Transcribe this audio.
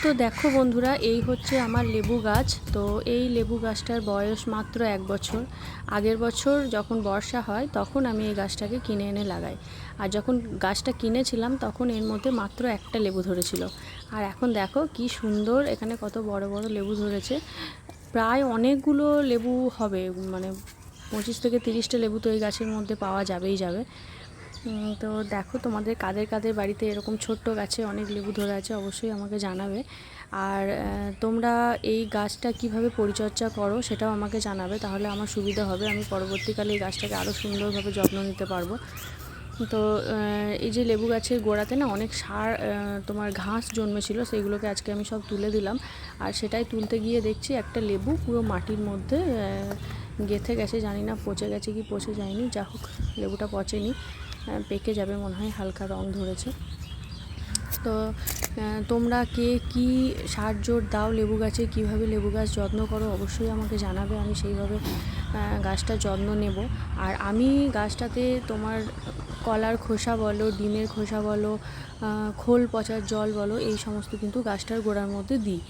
তো দেখো বন্ধুরা, এই হচ্ছে আমার লেবু গাছ। তো এই লেবু গাছটার বয়স মাত্র 1 বছর। আগের বছর যখন বর্ষা হয় তখন আমি এই গাছটাকে কিনে এনে লাগাই। আর যখন গাছটা কিনেছিলাম তখন এর মধ্যে মাত্র একটা লেবু ধরেছিল। আর এখন দেখো কি সুন্দর এখানে কত বড় বড় লেবু ধরেছে। প্রায় অনেকগুলো লেবু হবে, মানে 25 থেকে 30টা লেবু তো এই গাছের মধ্যে পাওয়া যাবেই যাবে। তো দেখো, তোমাদের কাদের কাদের বাড়িতে এরকম ছোট্ট গাছে অনেক লেবু ধরে আছে অবশ্যই আমাকে জানাবে। আর তোমরা এই গাছটা কিভাবে পরিচর্যা করো সেটাও আমাকে জানাবে, তাহলে আমার সুবিধা হবে। আমি পরবর্তীকালে এই গাছটাকে আরও সুন্দরভাবে যত্ন নিতে পারবো। তো এই যে লেবু গাছের গোড়াতে না অনেক সার তোমার ঘাস জন্মেছিল, সেইগুলোকে আজকে আমি সব তুলে দিলাম। আর সেটাই তুলতে গিয়ে দেখছি একটা লেবু পুরো মাটির মধ্যে গেঁথে গেছে। জানি না পচে গেছে কি পচে যায়নি, যা হোক লেবুটা পচেনি, পেকে যাবে মনে হয়, হালকা রং ধরেছে। তো তোমরা কে কী সার জোর দাও লেবু গাছে, কীভাবে লেবু গাছ যত্ন করো অবশ্যই আমাকে জানাবে, আমি সেইভাবে গাছটার যত্ন নেব। আর আমি গাছটাতে তোমার কলার খোসা বলো, ডিমের খোসা বলো, খোল পচার জল বলো, এই সমস্ত কিন্তু গাছটার গোড়ার মধ্যে দিই।